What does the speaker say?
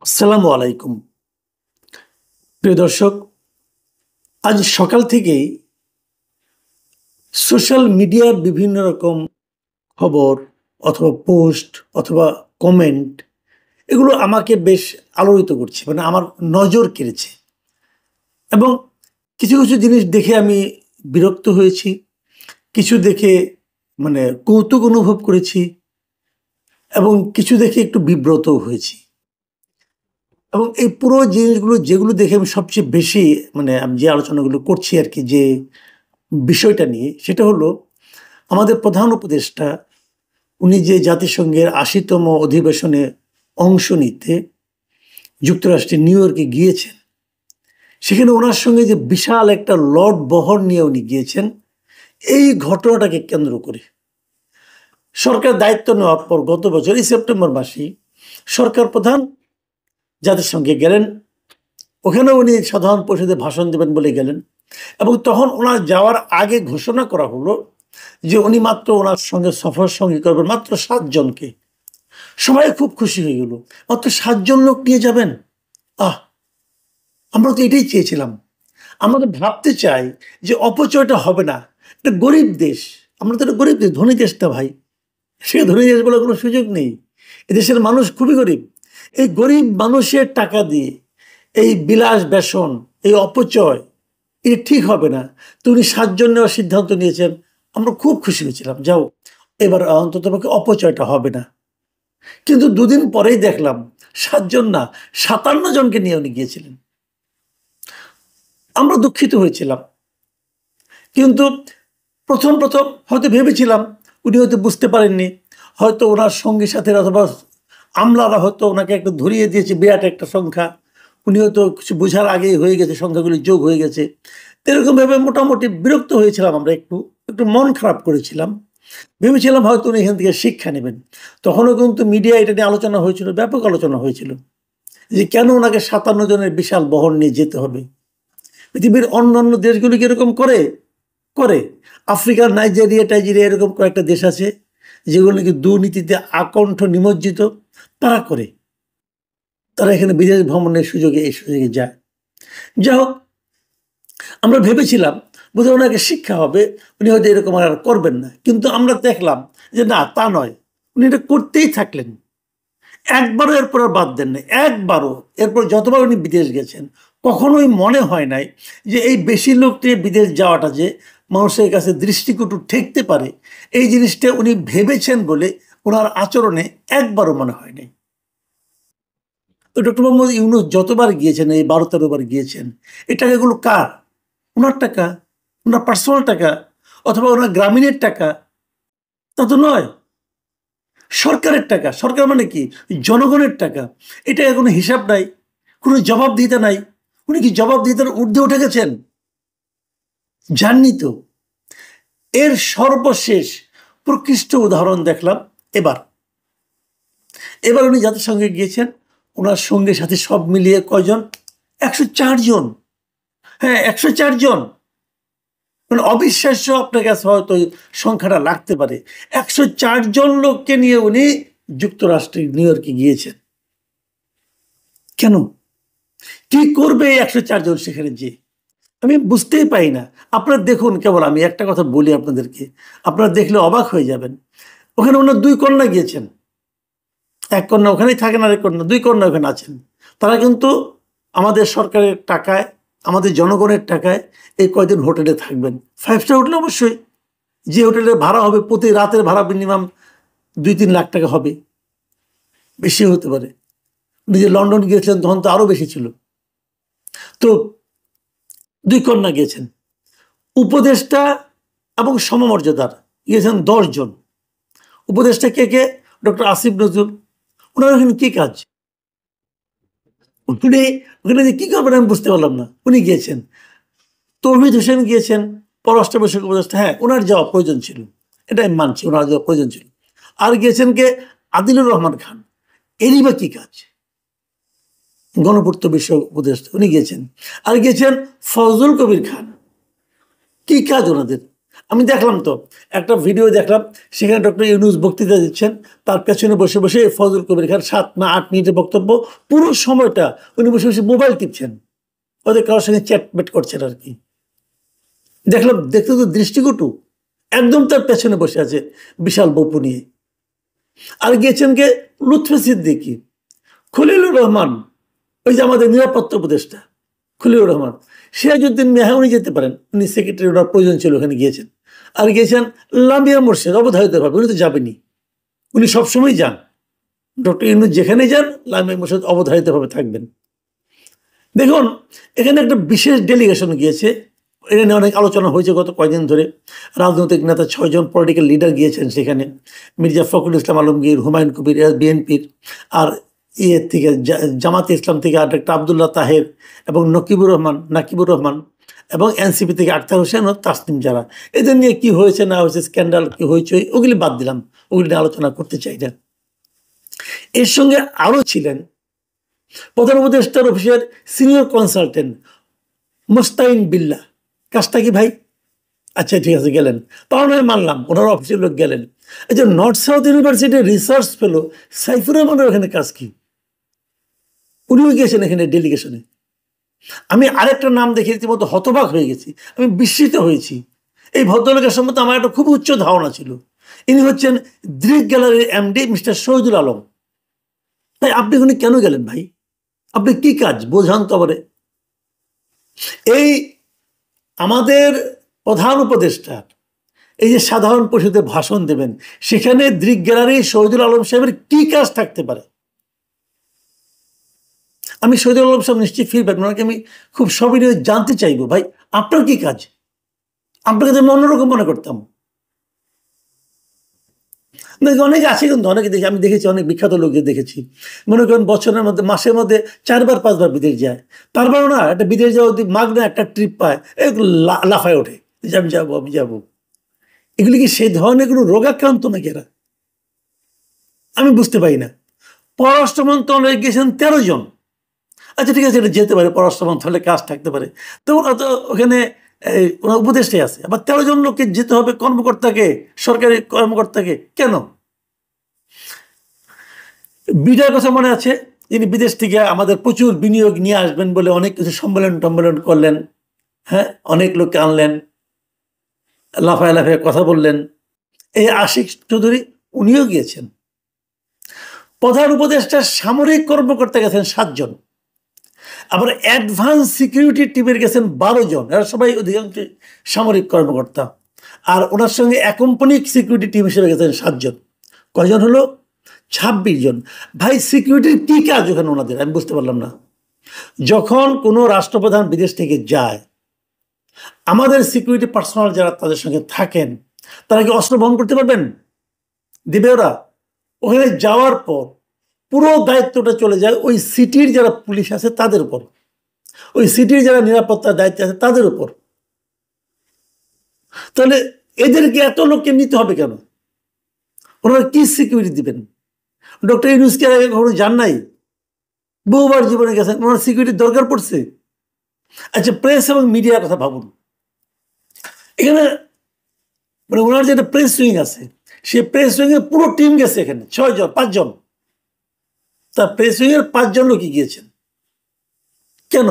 আসসালামু আলাইকুম। প্রিয় দর্শক, আজ সকাল থেকেই সোশ্যাল মিডিয়ার বিভিন্ন রকম খবর অথবা পোস্ট অথবা কমেন্ট এগুলো আমাকে বেশ আলোড়িত করছে। মানে আমার নজর কেড়েছে এবং কিছু জিনিস দেখে আমি বিরক্ত হয়েছি। কিছু দেখে মানে কৌতুক অনুভব করেছি এবং কিছু দেখে একটু বিব্রতও হয়েছি। এবং এই পুরো জিনিসগুলো যেগুলো দেখে আমি সবচেয়ে বেশি আমি যে আলোচনাগুলো করছি আরকি, যে বিষয়টা নিয়ে সেটা হলো আমাদের প্রধান উপদেষ্টা উনি যে জাতিসংঘের ৮০তম অধিবেশনে অংশ নিতে যুক্তরাষ্ট্রের নিউ ইয়র্কে গিয়েছেন। সেখানে ওনার সঙ্গে যে বিশাল একটা লড বহর নিয়ে উনি গিয়েছেন, এই ঘটনাটাকে কেন্দ্র করে সরকার দায়িত্ব নেওয়ার পর গত বছর এই সেপ্টেম্বর মাসেই সরকার প্রধান জাতিসংঘে গেলেন। ওখানে উনি সাধারণ পরিষদে ভাষণ দেবেন বলে গেলেন এবং তখন ওনার যাওয়ার আগে ঘোষণা করা হলো যে উনি মাত্র ওনার সঙ্গে সফর সঙ্গী করবেন মাত্র ৭ জনকে। সবাই খুব খুশি হয়ে গেল। মাত্র ৭ জন লোক নিয়ে যাবেন। আহ! আমরা তো এটাই চেয়েছিলাম। আমরা তো ভাবতে চাই যে অপচয়টা হবে না। এটা গরিব দেশ। আমরা তো একটা গরিব দেশ, ধনী দেশ না ভাই। সে ধনী দেশ বলার কোনো সুযোগ নেই। এদেশের মানুষ খুবই গরিব। এই গরিব মানুষের টাকা দিয়ে এই বিলাস বেসন, এই অপচয়, এটা ঠিক হবে না। তো উনি ৭ জন নেওয়ার সিদ্ধান্ত নিয়েছেন। আমরা খুব খুশি হয়েছিলাম। যাও, এবার অন্ততপক্ষে অপচয়টা হবে না। কিন্তু ২ দিন পরেই দেখলাম ৭ জন না, ৫৭ জনকে নিয়ে উনি গিয়েছিলেন। আমরা দুঃখিত হয়েছিলাম। কিন্তু প্রথম হয়তো ভেবেছিলাম উনি হয়তো বুঝতে পারেননি। হয়তো ওনার সঙ্গী সাথীরা অথবা আমলারা হয়তো ওনাকে একটু ধরিয়ে দিয়েছে বিরাট একটা সংখ্যা। উনি হয়তো কিছু বোঝার আগেই হয়ে গেছে, সংখ্যাগুলি যোগ হয়ে গেছে। এরকম ভেবে মোটামুটি বিরক্ত হয়েছিলাম আমরা, একটু মন খারাপ করেছিলাম। ভেবেছিলাম হয়তো উনি এখান থেকে শিক্ষা নেবেন। তখনও কিন্তু মিডিয়া এটা নিয়ে আলোচনা হয়েছিল, ব্যাপক আলোচনা হয়েছিল যে কেন ওনাকে ৫৭ জনের বিশাল বহর নিয়ে যেতে হবে। পৃথিবীর অন্যান্য দেশগুলি কি এরকম করে? করে। আফ্রিকার নাইজেরিয়া এরকম কয়েকটা দেশ আছে যেগুলো নাকি দুর্নীতিতে আকণ্ঠ নিমজ্জিত। তারা করে। তারা এখানে বিদেশ ভ্রমণের সুযোগে এই সুযোগে যায়। যাই হোক, আমরা ভেবেছিলাম বোধহয় ওনাকে শিক্ষা হবে, উনি হয়তো এরকম আর করবেন না। কিন্তু আমরা দেখলাম যে না, তা নয়। উনি এটা করতেই থাকলেন। একবারও এরপর আর বাদ দেন নাই। একবারও। এরপর যতবার উনি বিদেশ গেছেন, কখনোই মনে হয় নাই যে এই বেশি লোক নিয়ে বিদেশ যাওয়াটা যে মানুষের কাছে দৃষ্টিকটু ঠেকতে পারে, এই জিনিসটা উনি ভেবেছেন বলে ওনার আচরণে একবারও মনে হয় নাই। তো ডক্টর মোহাম্মদ ইউনূস যতবার গিয়েছেন, এই ১২-১৩ বার গিয়েছেন, এই টাকাগুলো কার? উনার টাকা, উনার পার্সোনাল টাকা অথবা ওনার গ্রামীণের টাকা? তা তো নয়। সরকারের টাকা। সরকার মানে কি? জনগণের টাকা। এটার কোনো হিসাব নাই, কোনো জবাবদিহিতা নাই। উনি কি জবাবদিহিতার ঊর্ধ্বে উঠে গেছেন? যাননি তো। এর সর্বশেষ প্রকৃষ্ট উদাহরণ দেখলাম এবার। এবার উনি জাতিসংঘে গিয়েছেন। উনার সঙ্গে সাথে সব মিলিয়ে কয়জন? ১০৪ জন। হ্যাঁ, ১০৪ জন। মানে অবিশ্বাস্য, আপনার কাছে হয়তো সংখ্যাটা লাগতে পারে। ১০৪ জন লোককে নিয়ে উনি যুক্তরাষ্ট্রের নিউ ইয়র্কে গিয়েছেন। কেন? কি করবে এই ১০৪ জন সেখানে যেয়ে? আমি বুঝতেই পারি না। আপনারা দেখুন, কেবল আমি একটা কথা বলি আপনাদেরকে। আপনারা দেখলে অবাক হয়ে যাবেন। ওখানে ওনার ২ কন্যা গিয়েছেন। ১ কন্যা ওখানেই থাকেন, আরেক কন্যা, ২ কন্যা ওখানে আছেন। তারা কিন্তু আমাদের সরকারের টাকায়, আমাদের জনগণের টাকায় এই কয়দিন হোটেলে থাকবেন। 5 স্টার হোটেলে অবশ্যই। যে হোটেলের ভাড়া হবে, প্রতি রাতের ভাড়া মিনিমাম ২-৩ লাখ টাকা হবে। বেশিও হতে পারে। উনি যে লন্ডন গিয়েছিলেন তখন তো আরো বেশি ছিল। তো ২ কন্যা গিয়েছেন। উপদেষ্টা এবং সমমর্যাদার গিয়েছেন ১০ জন। উপদেষ্টা কে? ডক্টর আসিফ নজরুল। উনার ওখানে কি কাজ? উনি ওখানে যে কি করবেন আমি বুঝতে পারলাম না। উনি গিয়েছেন। তৌহিদ হোসেন গিয়েছেন, পররাষ্ট্র বিষয়ক উপদেষ্টা। হ্যাঁ, ওনার যাওয়া প্রয়োজন ছিল। এটা আমি মানছি, ওনার যাওয়া প্রয়োজন ছিল। আর গিয়েছেন কে? আদিলুর রহমান খান। এরই বা কি কাজ? গণপূর্ত বিষয়ক উপদেষ্টা, উনি গিয়েছেন। আর গিয়েছেন ফজলুল কবির খান। কি কাজ ওনাদের? আমি দেখলাম তো একটা ভিডিও দেখলাম, সেখানে ডক্টর ইউনূস বক্তৃতা দিচ্ছেন, তার পেছনে বসে বসে ফজল কবির খান 7 না 8 মিনিটের বক্তব্য, পুরো সময়টা উনি বসে বসে মোবাইল টিপছেন, ওদের কারোর সঙ্গে চ্যাটমেট করছেন আর কি। দেখলাম, দেখতে তো দৃষ্টিকটু, একদম তার পেছনে বসে আছে বিশাল বপু নিয়ে। আর গিয়েছেন কে, লুৎফে সিদ্দিকী, খলিলুর রহমান, ওই যে আমাদের নিরাপত্তা উপদেষ্টা খলিলুর রহমান, সিরাজউদ্দিন মিয়া, উনি যেতে পারেন, উনি সেক্রেটারি, ওনার প্রয়োজন ছিল, ওখানে গিয়েছেন। আর গিয়েছেন লামিয়া মোর্শেদ, অবধারিতভাবে, উনি তো যাবেনি, উনি সবসময় যান। ডক্টর ইউনূস যেখানে যান, লামিয়া মোর্শেদ অবধারিতভাবে থাকবেন। দেখুন, এখানে একটা বিশেষ ডেলিগেশন গিয়েছে, এটা নিয়ে অনেক আলোচনা হয়েছে গত কয়েকদিন ধরে। রাজনৈতিক নেতা 6 জন পলিটিক্যাল লিডার গিয়েছেন সেখানে, মির্জা ফখরুল ইসলাম আলমগীর, হুমায়ুন কবির বিএনপির, আর ইয়ের থেকে জামাতে ইসলাম থেকে ডক্টর আবদুল্লাহ তাহের এবং নাকিবুর রহমান, এবং এনসিপি থেকে আখতার হোসেন ও তাসনিম জারা। এদের নিয়ে কি হয়েছে না হয়েছে, স্ক্যান্ডাল কি হয়েছে, ওগুলি বাদ দিলাম, ওগুলি নিয়ে আলোচনা করতে চাই না। এর সঙ্গে আরও ছিলেন প্রধান উপদেষ্টার অফিসের সিনিয়র কনসালটেন্ট মোস্তাইন বিল্লাহ। কাজটা কি ভাই? আচ্ছা ঠিক আছে, গেলেন, তাও নয় মানলাম, ওনার অফিসের লোক গেলেন। এই যে নর্থ সাউথ ইউনিভার্সিটির রিসার্চ ফেলো সাইফুর রহমানের ওখানে কাজ কি? উনিও গিয়েছেন এখানে ডেলিগেশনে। আমি আরেকটা নাম দেখে রীতিমতো হতবাক হয়ে গেছি, আমি বিস্মিত হয়েছি। এই ভদ্রলোকের সম্বন্ধে আমার একটা খুব উচ্চ ধারণা ছিল। ইনি হচ্ছেন দৃক গ্যালারির এমডি মিস্টার শহীদুল আলম। তাই আপনি এখানে কেন গেলেন ভাই? আপনি কি কাজ বোঝান তো আমারে। এই আমাদের প্রধান উপদেষ্টা এই যে সাধারণ পরিষদে ভাষণ দেবেন, সেখানে দৃক গ্যালারি শহীদুল আলম সাহেবের কি কাজ থাকতে পারে? আমি শহীদুল আলম সাহেব নিশ্চয়ই ফিরবেন, ওনাকে আমি খুব সবিনয়ে জানতে চাইবো, ভাই আপনার কি কাজ? আপনাকে তো আমি অন্যরকম মনে করতাম। অনেকে আছে কিন্তু, অনেকে দেখি, আমি দেখেছি অনেক বিখ্যাত লোকদের দেখেছি, মনে করেন বছরের মধ্যে, মাসের মধ্যে 4বার 5বার বিদেশ যায়। তারপরও না, একটা বিদেশ যাওয়া যদি মাগনা একটা ট্রিপ পায়, লাফায় ওঠে যে আমি যাবো, আমি যাবো। এগুলি কি সেই ধরনের কোনো রোগাক্রান্ত নাকি এরা? আমি বুঝতে পারি না। পররাষ্ট্র মন্ত্রণালয়ে গেছেন 13 জন। আচ্ছা ঠিক আছে, এটা যেতে পারে, পররাষ্ট্র মন্ত্রণালয়ে কাজ থাকতে পারে, তো ওরা তো ওখানে ওনার উপদেষ্টাই আছে। আবার 13 জন লোককে যেতে হবে, কর্মকর্তাকে, সরকারি কর্মকর্তাকে, কেন? বিদায়ের কথা মনে আছে, যিনি বিদেশ থেকে আমাদের প্রচুর বিনিয়োগ নিয়ে আসবেন বলে অনেক কিছু সম্মেলন করলেন, হ্যাঁ, অনেক লোককে আনলেন, লাফায় লাফায় কথা বললেন, এই আশিক চৌধুরী, উনিও গিয়েছেন। প্রধান উপদেষ্টার সামরিক কর্মকর্তা গেছেন 7 জন, আবার অ্যাডভান্স সিকিউরিটি টিমের গেছেন 12 জন, এরা সবাই অধিকাংশ সামরিক কর্মকর্তা। আর ওনার সঙ্গে অ্যাকম্পানিক সিকিউরিটি টিম হিসেবে গেছেন 7 জন। কয়জন হলো? 26 জন। ভাই সিকিউরিটির কি কাজ ওখানে ওনাদের? আমি বুঝতে পারলাম না। যখন কোনো রাষ্ট্রপ্রধান বিদেশ থেকে যায়, আমাদের সিকিউরিটি পার্সোনাল যারা তাদের সঙ্গে থাকেন, তারা কি অস্ত্র বহন করতে পারবেন? দিবে ওরা? ওখানে যাওয়ার পর পুরো দায়িত্বটা চলে যায় ওই সিটির যারা পুলিশ আছে তাদের উপর, ওই সিটির যারা নিরাপত্তার দায়িত্বে আছে তাদের উপর। তাহলে এদেরকে এত লোককে নিতে হবে কেন? ওনারা কি সিকিউরিটি দিবেন? ডক্টর ইউনূসকে আগে কখনো যান নাই? বহুবার জীবনে গেছেন, ওনার সিকিউরিটির দরকার পড়ছে? আচ্ছা, প্রেস এবং মিডিয়ার কথা ভাবুন। এখানে মানে ওনার যেটা প্রেস উইং আছে, সে প্রেস উইং এর পুরো টিম গেছে এখানে, 6 জন 5 জন। তা প্রেস উইং এর 5 জন লোকই গিয়েছেন কেন?